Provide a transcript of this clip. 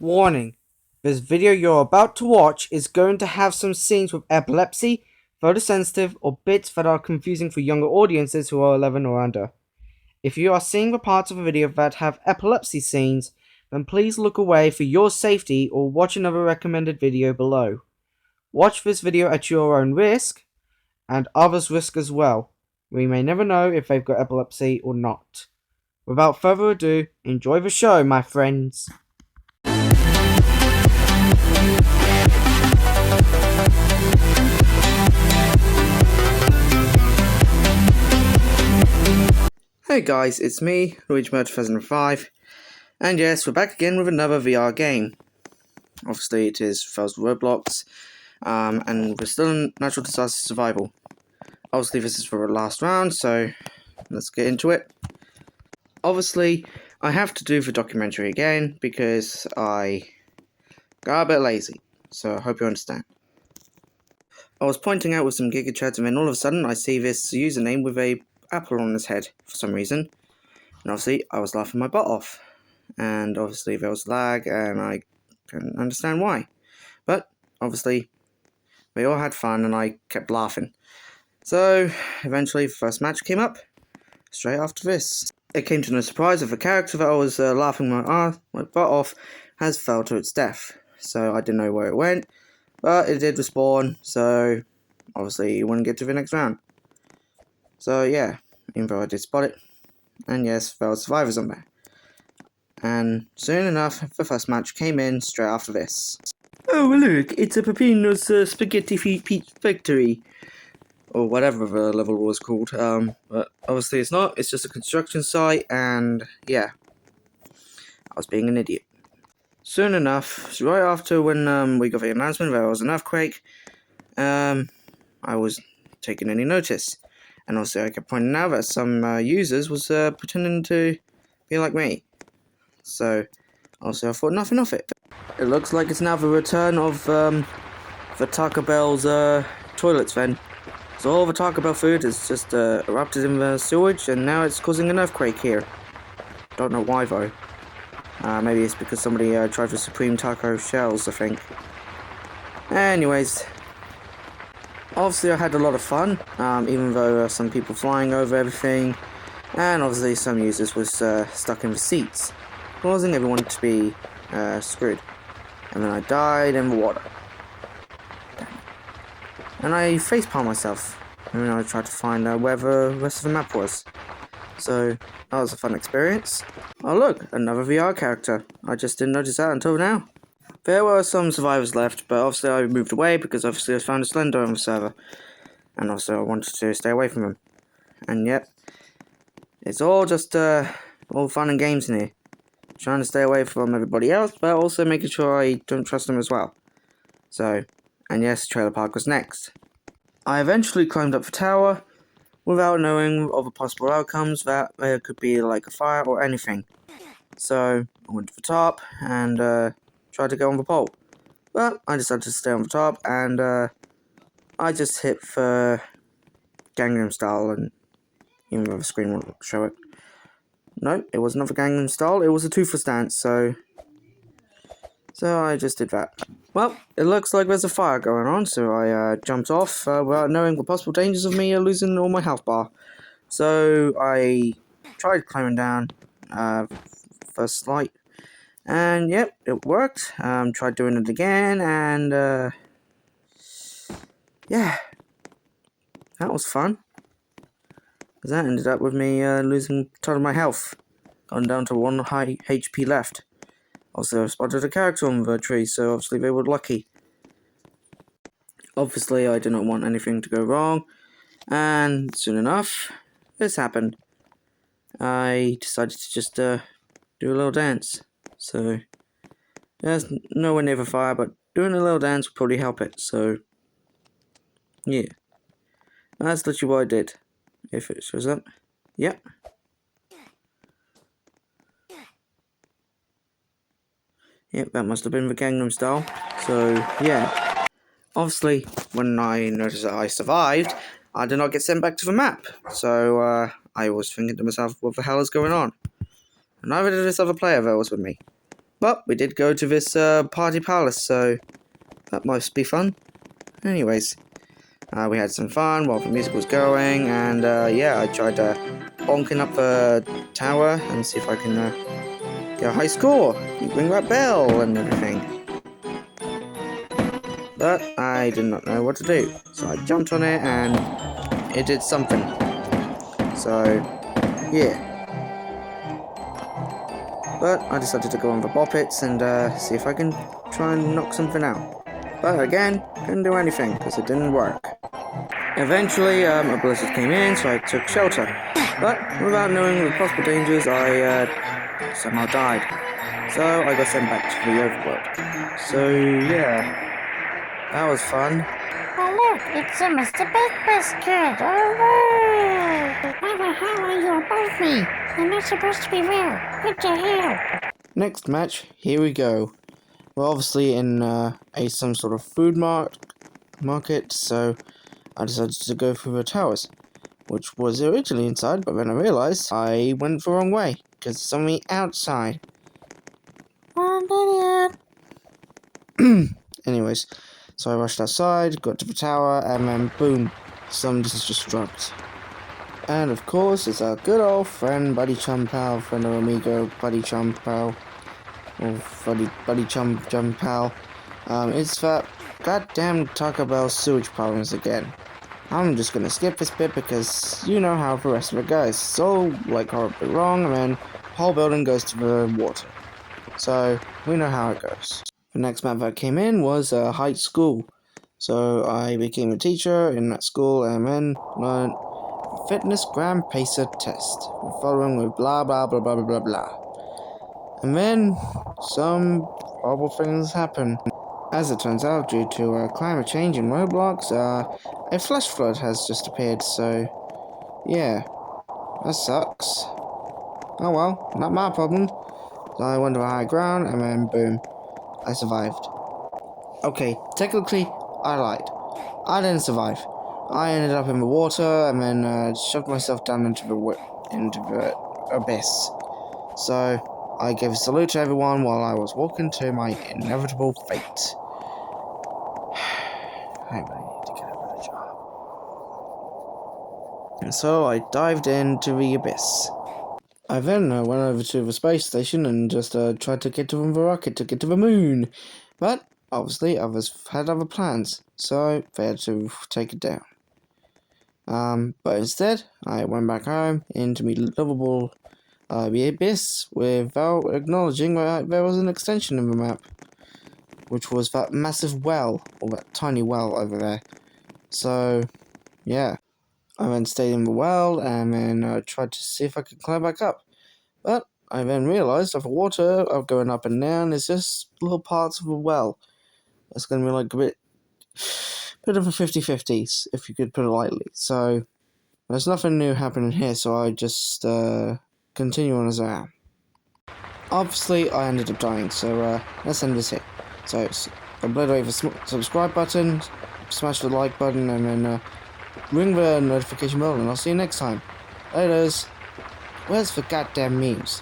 Warning: this video you're about to watch is going to have some scenes with epilepsy, photosensitive, or bits that are confusing for younger audiences who are 11 or under. If you are seeing the parts of a video that have epilepsy scenes, then please look away for your safety or watch another recommended video below. Watch this video at your own risk, and others' risk as well. We may never know if they've got epilepsy or not. Without further ado, enjoy the show, my friends. Hey guys, it's me, Luigi2005, and yes, we're back again with another VR game. Obviously it is first Roblox, and we're still in natural disaster survival. Obviously this is for the last round, so let's get into it. Obviously, I have to do the documentary again, because I got a bit lazy, so I hope you understand. I was pointing out with some Giga Chads, and then all of a sudden I see this username with a apple on his head for some reason, and obviously I was laughing my butt off, and obviously there was lag and I couldn't understand why, but obviously we all had fun and I kept laughing. So eventually the first match came up straight after this. It came to no surprise that the character that I was laughing my butt off has fell to its death, so I didn't know where it went, but it did respawn, so obviously you wouldn't get to the next round. So yeah, even though I did spot it, and yes, there were survivors on there. And soon enough, the first match came in straight after this. Oh look, it's a Peppino's Spaghetti Feet Factory, or whatever the level was called. But obviously it's not. It's just a construction site, and yeah, I was being an idiot. Soon enough, right after when we got the announcement there was an earthquake, I was taking any notice. And also I kept pointing out that some users was pretending to be like me. So, also I thought nothing of it. It looks like it's now the return of the Taco Bell's toilets then. So all the Taco Bell food has just erupted in the sewage, and now it's causing an earthquake here. Don't know why though. Maybe it's because somebody tried the Supreme Taco Shells, I think. Anyways, obviously I had a lot of fun, even though some people flying over everything, and obviously some users was stuck in the seats, causing everyone to be screwed. And then I died in the water. Damn it. And I facepalmed myself, and then I tried to find where the rest of the map was. So that was a fun experience. Oh look, another VR character. I just didn't notice that until now. There were some survivors left, but obviously I moved away because obviously I found a Slender on the server. And also I wanted to stay away from him. And yep, it's all just all fun and games in here. Trying to stay away from everybody else, but also making sure I don't trust them as well. So, and yes, Trailer Park was next. I eventually climbed up the tower without knowing of the possible outcomes, that there could be like a fire or anything. So I went to the top and tried to go on the pole, but I decided to stay on the top, and I just hit for Gangnam Style, and even though the screen won't show it. No, it was not the Gangnam Style, it was a toothless dance, so I just did that. Well, it looks like there's a fire going on, so I jumped off without knowing the possible dangers of me losing all my health bar. So I tried climbing down first slight, and yep, it worked. Tried doing it again, and yeah, that was fun. Because that ended up with me losing a ton of my health, gone down to 1 high HP left. Also, I spotted a character on the tree, so obviously they were lucky. Obviously, I did not want anything to go wrong, and soon enough, this happened. I decided to just do a little dance. So, there's nowhere near the fire, but doing a little dance would probably help it, so yeah. That's literally what I did. If it shows up. Yep. Yep, that must have been the Gangnam Style. So, yeah. Obviously, when I noticed that I survived, I did not get sent back to the map. So, I was thinking to myself, what the hell is going on? And neither did this other player that was with me. But we did go to this party palace, so that must be fun. Anyways, we had some fun while the music was going, and yeah, I tried bonking up the tower and see if I can get a high score, ring that bell and everything. But I did not know what to do, so I jumped on it and it did something. So, yeah. But I decided to go on the boppets and see if I can try and knock something out. But again, couldn't do anything because it didn't work. Eventually, a blizzard came in, so I took shelter. But without knowing the possible dangers, I somehow died. So I got sent back to the overworld. So yeah. That was fun. Oh look, it's a Mr. Big Biscuit! Oh! Why the hell are you above me? I'm not supposed to be there. What the hell? Next match, here we go. We're obviously in some sort of food market, so I decided to go through the towers, which was originally inside, but then I realised I went the wrong way, because it's on the outside. What an idiot! Anyways, so I rushed outside, got to the tower, and then boom, some just dropped. And of course, it's our good old friend, Buddy Chum Pal, friend of amigo, Buddy Chum Pal, or Buddy Chum Pal. It's that goddamn Taco Bell sewage problems again. I'm just gonna skip this bit because you know how the rest of it goes. It's all like horribly wrong, and then the whole building goes to the water. So we know how it goes. The next map that came in was Heights School. So I became a teacher in that school and then learned Fitness Grand Pacer test, following with blah blah blah blah blah blah. And then some horrible things happen. As it turns out, due to climate change in Roblox, a flash flood has just appeared, so yeah, that sucks. Oh well, not my problem. So I went to a high ground and then boom, I survived. Okay, technically, I lied. I didn't survive. I ended up in the water and then shoved myself down into the abyss. So I gave a salute to everyone while I was walking to my inevitable fate. I really need to get a better job. And so I dived into the abyss. I then went over to the space station and just tried to get to the rocket to get to the moon. But obviously others had other plans, so they had to take it down. But instead, I went back home into my livable the abyss without acknowledging that there was an extension in the map, which was that massive well, or that tiny well over there. So, yeah. I then stayed in the well and then tried to see if I could climb back up. But I then realised that the water going up and down is just little parts of the well. It's going to be like a bit of a 50-50s, if you could put it lightly. So, there's nothing new happening here, so I just continue on as I am. Obviously, I ended up dying, so let's end this here. So, obliterate the subscribe button, smash the like button, and then ring the notification bell, and I'll see you next time. Laters. Where's the goddamn memes?